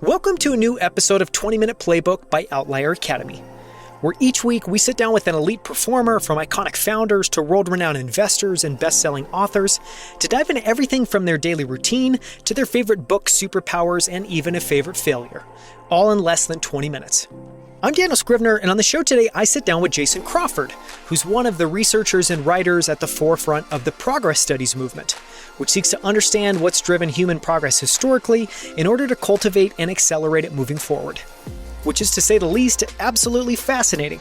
Welcome to a new episode of 20-Minute Playbook by Outlier Academy, where each week we sit down with an elite performer from iconic founders to world-renowned investors and best-selling authors to dive into everything from their daily routine to their favorite book, superpowers, and even a favorite failure, all in less than 20 minutes. I'm Daniel Scrivner, and on the show today, I sit down with Jason Crawford, who's one of the researchers and writers at the forefront of the progress studies movement, which seeks to understand what's driven human progress historically in order to cultivate and accelerate it moving forward. Which is, to say the least, absolutely fascinating.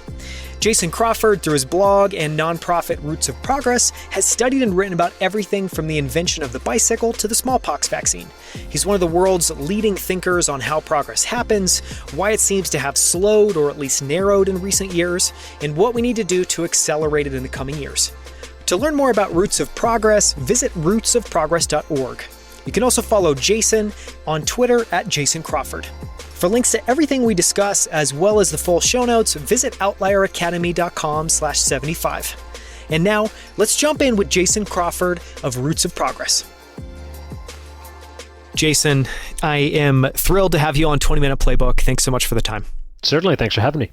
Jason Crawford, through his blog and nonprofit Roots of Progress, has studied and written about everything from the invention of the bicycle to the smallpox vaccine. He's one of the world's leading thinkers on how progress happens, why it seems to have slowed or at least narrowed in recent years, and what we need to do to accelerate it in the coming years. To learn more about Roots of Progress, visit rootsofprogress.org. You can also follow Jason on Twitter at Jason Crawford. For links to everything we discuss, as well as the full show notes, visit outlieracademy.com/75. And now, let's jump in with Jason Crawford of Roots of Progress. Jason, I am thrilled to have you on 20-Minute Playbook. Thanks so much for the time. Certainly. Thanks for having me.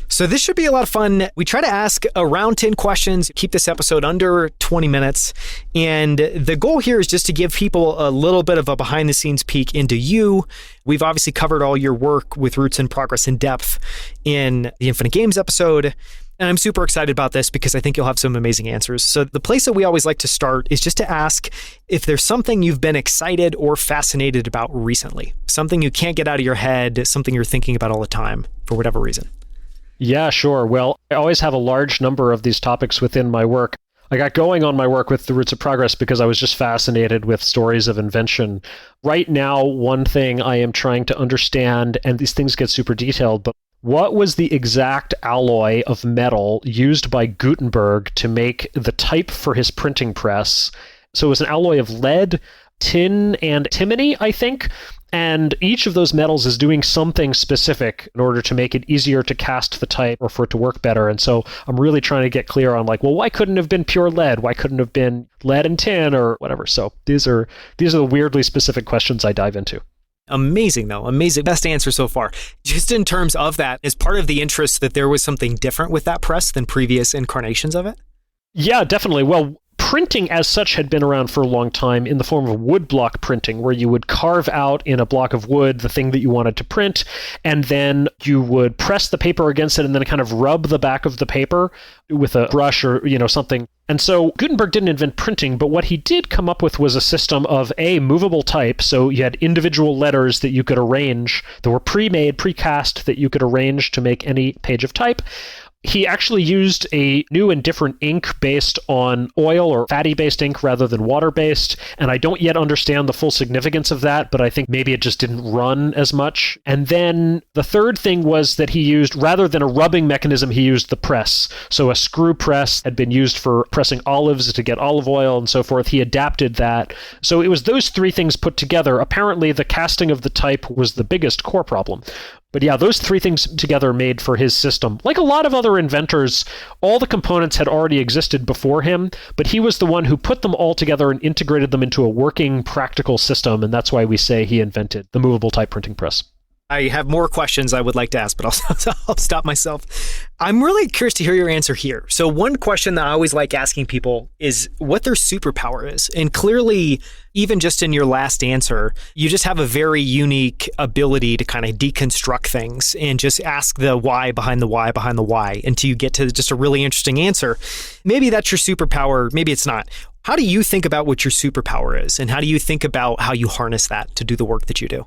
So this should be a lot of fun. We try to ask around 10 questions, keep this episode under 20 minutes. And the goal here is just to give people a little bit of a behind the scenes peek into you. We've obviously covered all your work with Roots and Progress in depth in the Infinite Games episode. And I'm super excited about this because I think you'll have some amazing answers. So the place that we always like to start is just to ask if there's something you've been excited or fascinated about recently, something you can't get out of your head, something you're thinking about all the time for whatever reason. Yeah, sure. Well, I always have a large number of these topics within my work. I got going on my work with the Roots of Progress because I was just fascinated with stories of invention. Right now, one thing I am trying to understand, and these things get super detailed, but what was the exact alloy of metal used by Gutenberg to make the type for his printing press? So it was an alloy of lead, tin, and antimony, I think. And each of those metals is doing something specific in order to make it easier to cast the type or for it to work better. And so I'm really trying to get clear on why couldn't it have been pure lead? Why couldn't it have been lead and tin or whatever? So these are the weirdly specific questions I dive into. Amazing, though. Amazing. Best answer so far. Just in terms of that, is part of the interest that there was something different with that press than previous incarnations of it? Yeah, definitely. Well, printing as such had been around for a long time in the form of woodblock printing, where you would carve out in a block of wood the thing that you wanted to print, and then you would press the paper against it and then kind of rub the back of the paper with a brush or something. And so Gutenberg didn't invent printing, but what he did come up with was a system of movable type. So you had individual letters that you could arrange that were pre-made, pre-cast that you could arrange to make any page of type. He actually used a new and different ink based on oil or fatty-based ink rather than water-based, and I don't yet understand the full significance of that, but I think maybe it just didn't run as much. And then the third thing was that he used, rather than a rubbing mechanism, he used the press. So a screw press had been used for pressing olives to get olive oil and so forth. He adapted that. So it was those three things put together. Apparently, the casting of the type was the biggest core problem. But yeah, those three things together made for his system. Like a lot of other inventors, all the components had already existed before him, but he was the one who put them all together and integrated them into a working, practical system, and that's why we say he invented the movable type printing press. I have more questions I would like to ask, but I'll stop myself. I'm really curious to hear your answer here. So one question that I always like asking people is what their superpower is. And clearly, even just in your last answer, you just have a very unique ability to kind of deconstruct things and just ask the why behind the why behind the why until you get to just a really interesting answer. Maybe that's your superpower. Maybe it's not. How do you think about what your superpower is? And how do you think about how you harness that to do the work that you do?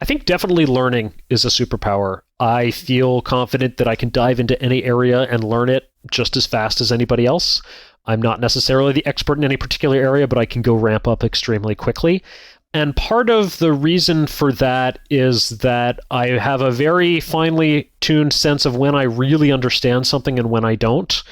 I think definitely learning is a superpower. I feel confident that I can dive into any area and learn it just as fast as anybody else. I'm not necessarily the expert in any particular area, but I can go ramp up extremely quickly. And part of the reason for that is that I have a very finely tuned sense of when I really understand something and when I don't.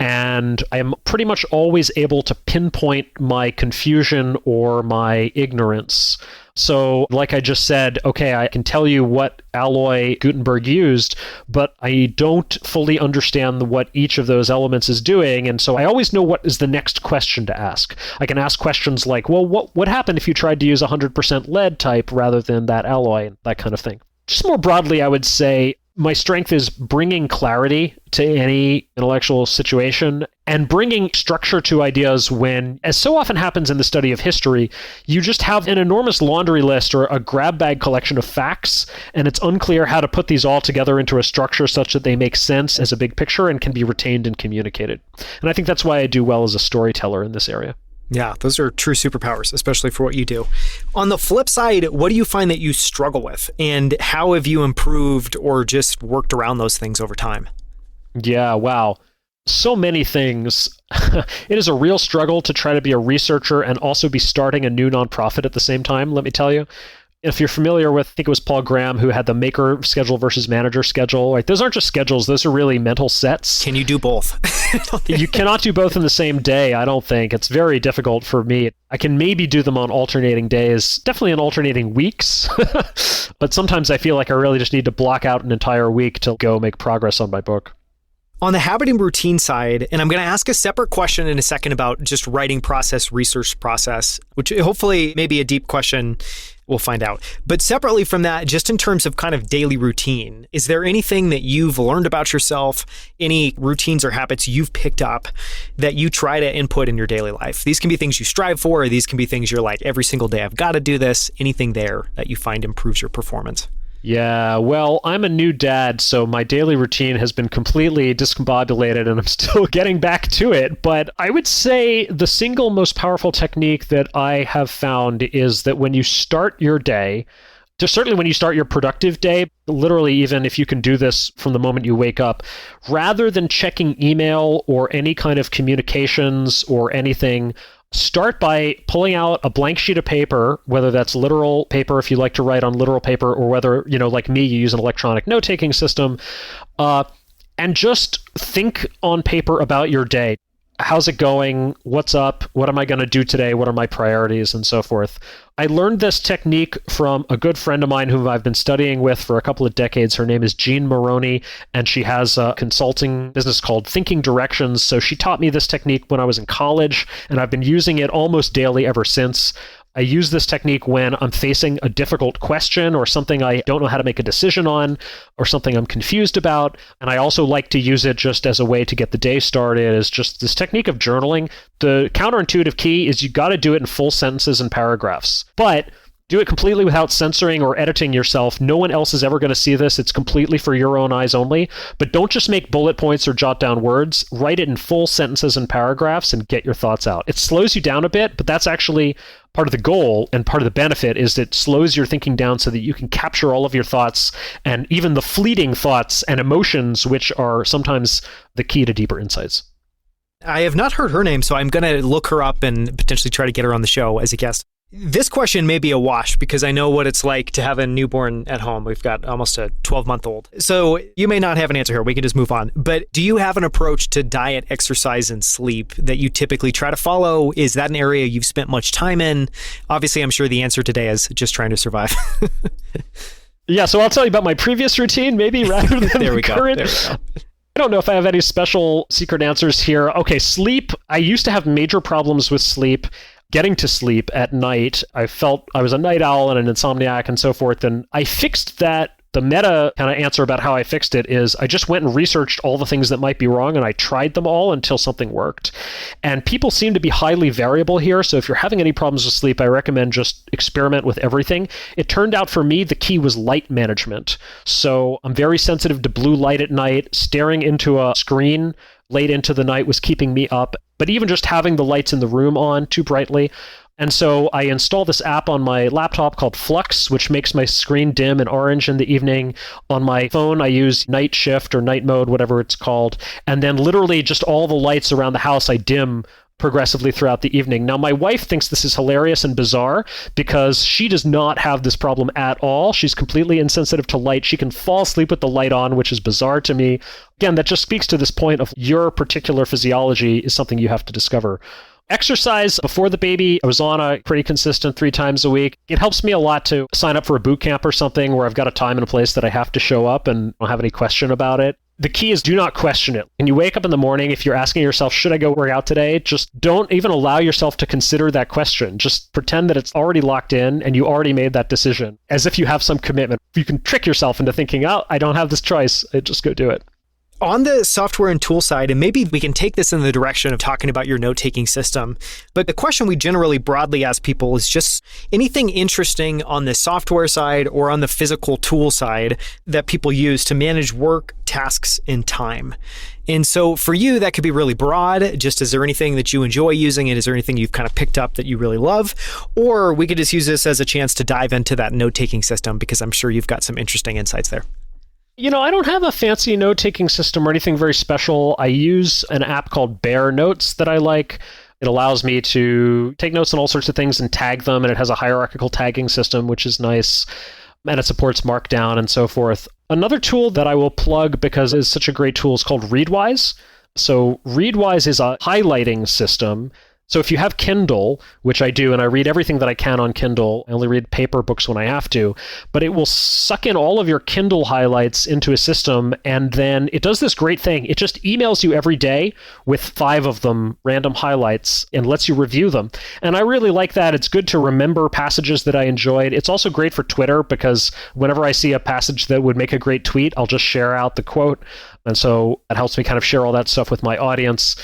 And I'm pretty much always able to pinpoint my confusion or my ignorance. So like I just said, okay, I can tell you what alloy Gutenberg used, but I don't fully understand what each of those elements is doing. And so I always know what is the next question to ask. I can ask questions like, well, what happened if you tried to use 100% lead type rather than that alloy, that kind of thing. Just more broadly, I would say my strength is bringing clarity to any intellectual situation and bringing structure to ideas when, as so often happens in the study of history, you just have an enormous laundry list or a grab bag collection of facts, and it's unclear how to put these all together into a structure such that they make sense as a big picture and can be retained and communicated. And I think that's why I do well as a storyteller in this area. Yeah, those are true superpowers, especially for what you do. On the flip side, what do you find that you struggle with, and how have you improved or just worked around those things over time? Yeah, wow. So many things. It is a real struggle to try to be a researcher and also be starting a new nonprofit at the same time, let me tell you. If you're familiar with, I think it was Paul Graham who had the maker schedule versus manager schedule. Like, those aren't just schedules, those are really mental sets. Can you do both? You cannot do both in the same day, I don't think. It's very difficult for me. I can maybe do them on alternating days, definitely on alternating weeks. But sometimes I feel like I really just need to block out an entire week to go make progress on my book. On the habit and routine side, and I'm going to ask a separate question in a second about just writing process, research process, which hopefully may be a deep question. We'll find out. But separately from that, just in terms of kind of daily routine, is there anything that you've learned about yourself, any routines or habits you've picked up that you try to input in your daily life? These can be things you strive for, or these can be things you're like, every single day I've got to do this. Anything there that you find improves your performance? Yeah, well, I'm a new dad, so my daily routine has been completely discombobulated and I'm still getting back to it. But I would say the single most powerful technique that I have found is that when you start your day, certainly when you start your productive day, literally even if you can do this from the moment you wake up, rather than checking email or any kind of communications or anything, start by pulling out a blank sheet of paper, whether that's literal paper if you like to write on literal paper, or whether, like me, you use an electronic note-taking system, and just think on paper about your day. How's it going? What's up? What am I going to do today? What are my priorities? And so forth. I learned this technique from a good friend of mine whom I've been studying with for a couple of decades. Her name is Jean Maroney, and she has a consulting business called Thinking Directions. So she taught me this technique when I was in college, and I've been using it almost daily ever since. I use this technique when I'm facing a difficult question or something I don't know how to make a decision on or something I'm confused about. And I also like to use it just as a way to get the day started. Is just this technique of journaling. The counterintuitive key is you got to do it in full sentences and paragraphs. But do it completely without censoring or editing yourself. No one else is ever going to see this. It's completely for your own eyes only. But don't just make bullet points or jot down words. Write it in full sentences and paragraphs and get your thoughts out. It slows you down a bit, but that's actually part of the goal, and part of the benefit is it slows your thinking down so that you can capture all of your thoughts and even the fleeting thoughts and emotions, which are sometimes the key to deeper insights. I have not heard her name, so I'm going to look her up and potentially try to get her on the show as a guest. This question may be a wash because I know what it's like to have a newborn at home. We've got almost a 12-month-old. So you may not have an answer here. We can just move on. But do you have an approach to diet, exercise, and sleep that you typically try to follow? Is that an area you've spent much time in? Obviously, I'm sure the answer today is just trying to survive. Yeah, so I'll tell you about my previous routine, maybe, rather than the current. I don't know if I have any special secret answers here. Okay, sleep. I used to have major problems with sleep. Getting to sleep at night, I felt I was a night owl and an insomniac and so forth, and I fixed that. The meta kind of answer about how I fixed it is I just went and researched all the things that might be wrong, and I tried them all until something worked. And people seem to be highly variable here, so if you're having any problems with sleep, I recommend just experiment with everything. It turned out for me the key was light management. So I'm very sensitive to blue light at night. Staring into a screen late into the night was keeping me up. But even just having the lights in the room on too brightly. And so I installed this app on my laptop called Flux, which makes my screen dim and orange in the evening. On my phone, I use night shift or night mode, whatever it's called. And then literally just all the lights around the house I dim progressively throughout the evening. Now, my wife thinks this is hilarious and bizarre because she does not have this problem at all. She's completely insensitive to light. She can fall asleep with the light on, which is bizarre to me. Again, that just speaks to this point of your particular physiology is something you have to discover Exercise before the baby, I was on a pretty consistent 3 times a week. It helps me a lot to sign up for a boot camp or something where I've got a time and a place that I have to show up and don't have any question about it. The key is do not question it. When you wake up in the morning, if you're asking yourself, should I go work out today? Just don't even allow yourself to consider that question. Just pretend that it's already locked in and you already made that decision, as if you have some commitment. You can trick yourself into thinking, oh, I don't have this choice. Just go do it. On the software and tool side, and maybe we can take this in the direction of talking about your note-taking system, but the question we generally broadly ask people is just anything interesting on the software side or on the physical tool side that people use to manage work, tasks, and time. And so for you, that could be really broad. Just is there anything that you enjoy using, and is there anything you've kind of picked up that you really love? Or we could just use this as a chance to dive into that note-taking system, because I'm sure you've got some interesting insights there. I don't have a fancy note-taking system or anything very special. I use an app called Bear Notes that I like. It allows me to take notes on all sorts of things and tag them, and it has a hierarchical tagging system, which is nice, and it supports Markdown and so forth. Another tool that I will plug because it's such a great tool is called Readwise. So Readwise is a highlighting system. So if you have Kindle, which I do, and I read everything that I can on Kindle, I only read paper books when I have to, but it will suck in all of your Kindle highlights into a system, and then it does this great thing. It just emails you every day with 5 of them, random highlights, and lets you review them. And I really like that. It's good to remember passages that I enjoyed. It's also great for Twitter, because whenever I see a passage that would make a great tweet, I'll just share out the quote. And so it helps me kind of share all that stuff with my audience.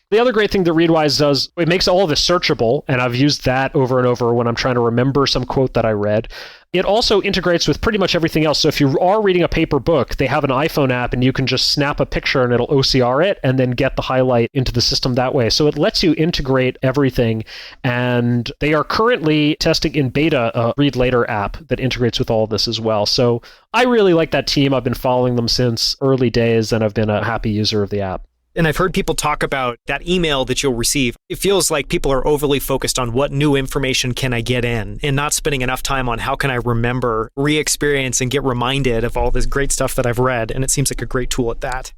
The other great thing that Readwise does, it makes all of this searchable, and I've used that over and over when I'm trying to remember some quote that I read. It also integrates with pretty much everything else. So if you are reading a paper book, they have an iPhone app, and you can just snap a picture and it'll OCR it and then get the highlight into the system that way. So it lets you integrate everything, and they are currently testing in beta a Read Later app that integrates with all of this as well. So I really like that team. I've been following them since early days, and I've been a happy user of the app. And I've heard people talk about that email that you'll receive. It feels like people are overly focused on what new information can I get in, and not spending enough time on how can I remember, re-experience, and get reminded of all this great stuff that I've read. And it seems like a great tool at that.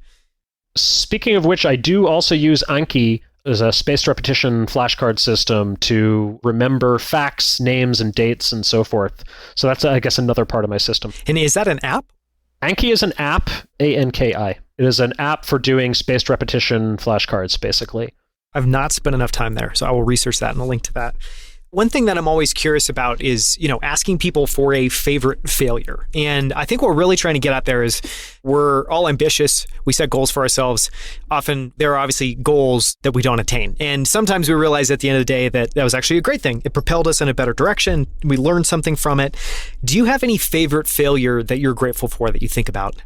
Speaking of which, I do also use Anki as a spaced repetition flashcard system to remember facts, names, and dates, and so forth. So that's, I guess, another part of my system. And is that an app? Anki is an app, Anki. It is an app for doing spaced repetition flashcards, basically. I've not spent enough time there, so I will research that and I'll link to that. One thing that I'm always curious about is, asking people for a favorite failure. And I think what we're really trying to get at there is we're all ambitious. We set goals for ourselves. Often there are obviously goals that we don't attain. And sometimes we realize at the end of the day that that was actually a great thing. It propelled us in a better direction. We learned something from it. Do you have any favorite failure that you're grateful for that you think about?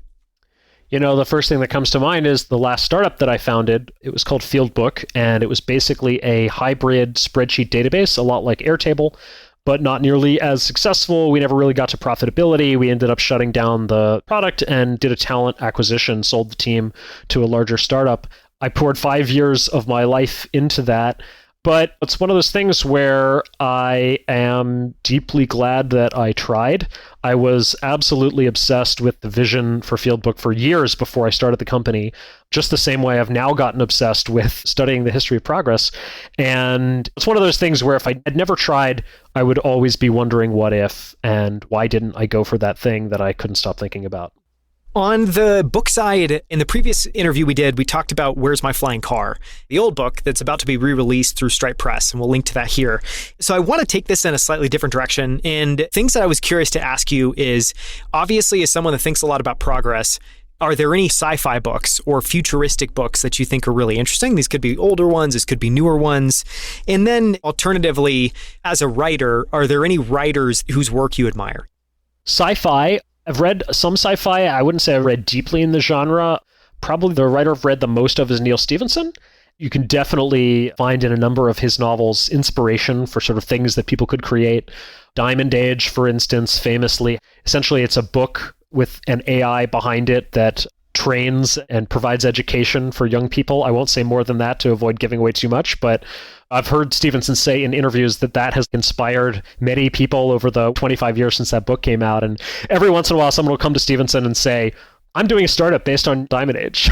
The first thing that comes to mind is the last startup that I founded. It was called Playbook, and it was basically a hybrid spreadsheet database, a lot like Airtable, but not nearly as successful. We never really got to profitability. We ended up shutting down the product and did a talent acquisition, sold the team to a larger startup. I poured 5 years of my life into that. But it's one of those things where I am deeply glad that I tried. I was absolutely obsessed with the vision for Playbook for years before I started the company, just the same way I've now gotten obsessed with studying the history of progress. And it's one of those things where if I had never tried, I would always be wondering what if, and why didn't I go for that thing that I couldn't stop thinking about. On the book side, in the previous interview we did, we talked about Where's My Flying Car, the old book that's about to be re-released through Stripe Press, and we'll link to that here. So I want to take this in a slightly different direction, and things that I was curious to ask you is, obviously as someone that thinks a lot about progress, are there any sci-fi books or futuristic books that you think are really interesting? These could be older ones, this could be newer ones. And then alternatively, as a writer, are there any writers whose work you admire? Sci-fi. I've read some sci-fi. I wouldn't say I read deeply in the genre. Probably the writer I've read the most of is Neil Stephenson. You can definitely find in a number of his novels inspiration for sort of things that people could create. Diamond Age, for instance, famously. Essentially, it's a book with an AI behind it that trains and provides education for young people. I won't say more than that to avoid giving away too much, but I've heard Stevenson say in interviews that that has inspired many people over the 25 years since that book came out. And every once in a while, someone will come to Stevenson and say, I'm doing a startup based on Diamond Age,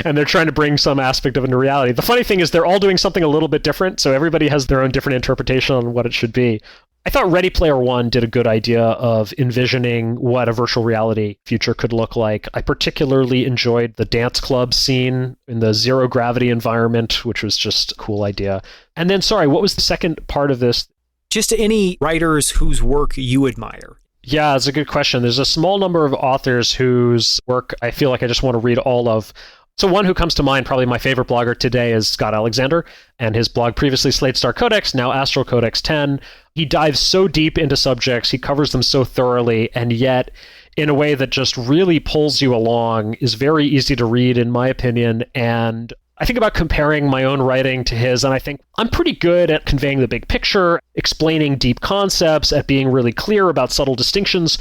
and they're trying to bring some aspect of it into reality. The funny thing is they're all doing something a little bit different, so everybody has their own different interpretation on what it should be. I thought Ready Player One did a good idea of envisioning what a virtual reality future could look like. I particularly enjoyed the dance club scene in the zero gravity environment, which was just a cool idea. And then, sorry, what was the second part of this? Just any writers whose work you admire. Yeah, it's a good question. There's a small number of authors whose work I feel like I just want to read all of. So one who comes to mind, probably my favorite blogger today, is Scott Alexander, and his blog previously Slate Star Codex, now Astral Codex 10. He dives so deep into subjects, he covers them so thoroughly, and yet in a way that just really pulls you along, is very easy to read, in my opinion. And I think about comparing my own writing to his, and I think I'm pretty good at conveying the big picture, explaining deep concepts, at being really clear about subtle distinctions.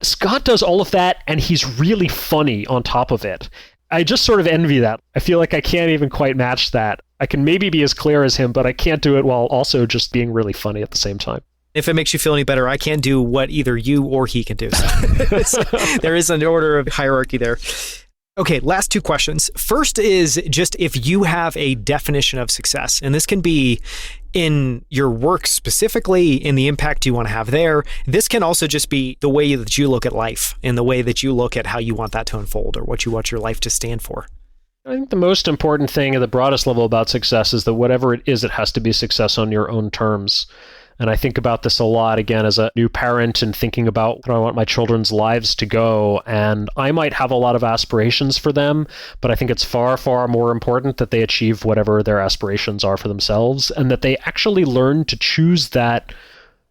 Scott does all of that, and he's really funny on top of it. I just sort of envy that. I feel like I can't even quite match that. I can maybe be as clear as him, but I can't do it while also just being really funny at the same time. If it makes you feel any better, I can't do what either you or he can do. So there is an order of hierarchy there. Okay, last two questions. First is just if you have a definition of success, and this can be in your work specifically, in the impact you want to have there. This can also just be the way that you look at life and the way that you look at how you want that to unfold or what you want your life to stand for. I think the most important thing at the broadest level about success is that whatever it is, it has to be success on your own terms. And I think about this a lot, again, as a new parent and thinking about how I want my children's lives to go. And I might have a lot of aspirations for them, but I think it's far, far more important that they achieve whatever their aspirations are for themselves and that they actually learn to choose that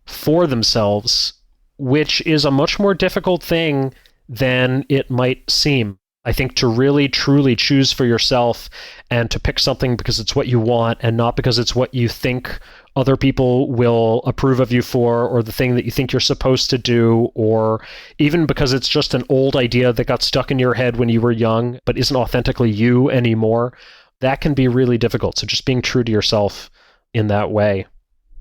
for themselves, which is a much more difficult thing than it might seem. I think to really, truly choose for yourself and to pick something because it's what you want and not because it's what you think other people will approve of you for, or the thing that you think you're supposed to do, or even because it's just an old idea that got stuck in your head when you were young but isn't authentically you anymore, that can be really difficult. So just being true to yourself in that way.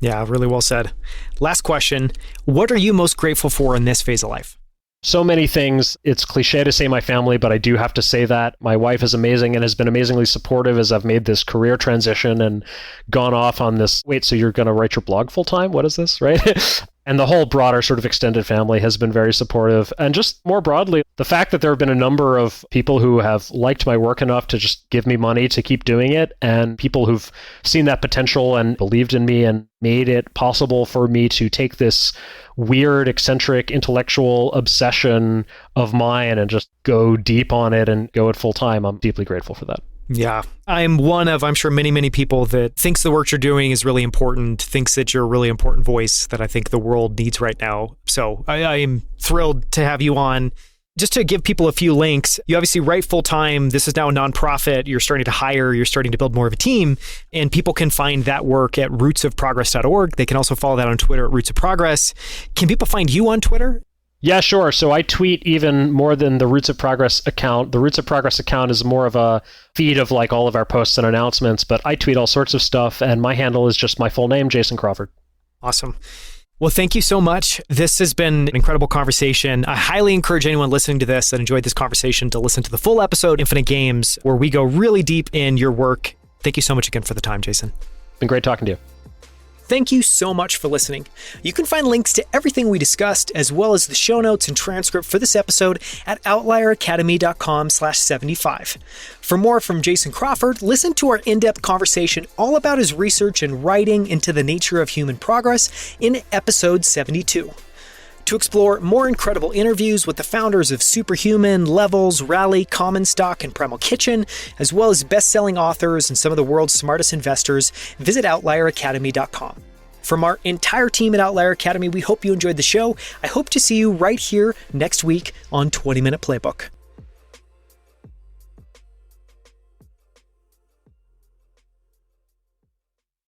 Yeah, really well said. Last question. What are you most grateful for in this phase of life? So many things. It's cliche to say my family, but I do have to say that. My wife is amazing and has been amazingly supportive as I've made this career transition and gone off on this, wait, so you're going to write your blog full time? What is this, right? And the whole broader sort of extended family has been very supportive. And just more broadly, the fact that there have been a number of people who have liked my work enough to just give me money to keep doing it, and people who've seen that potential and believed in me and made it possible for me to take this weird, eccentric, intellectual obsession of mine and just go deep on it and go it full time. I'm deeply grateful for that. Yeah. I'm one of, I'm sure, many, many people that thinks the work you're doing is really important, thinks that you're a really important voice that I think the world needs right now. So I am thrilled to have you on. Just to give people a few links, you obviously write full time. This is now a nonprofit. You're starting to hire. You're starting to build more of a team. And people can find that work at rootsofprogress.org. They can also follow that on Twitter at Roots of Progress. Can people find you on Twitter? Yeah, sure. So I tweet even more than the Roots of Progress account. The Roots of Progress account is more of a feed of like all of our posts and announcements, but I tweet all sorts of stuff, and my handle is just my full name, Jason Crawford. Awesome. Well, thank you so much. This has been an incredible conversation. I highly encourage anyone listening to this that enjoyed this conversation to listen to the full episode, Infinite Games, where we go really deep in your work. Thank you so much again for the time, Jason. Been great talking to you. Thank you so much for listening. You can find links to everything we discussed, as well as the show notes and transcript for this episode at outlieracademy.com/75. For more from Jason Crawford, listen to our in-depth conversation all about his research and writing into the nature of human progress in episode 72. To explore more incredible interviews with the founders of Superhuman, Levels, Rally, Common Stock, and Primal Kitchen, as well as best-selling authors and some of the world's smartest investors, visit outlieracademy.com. From our entire team at Outlier Academy, we hope you enjoyed the show. I hope to see you right here next week on 20 Minute Playbook.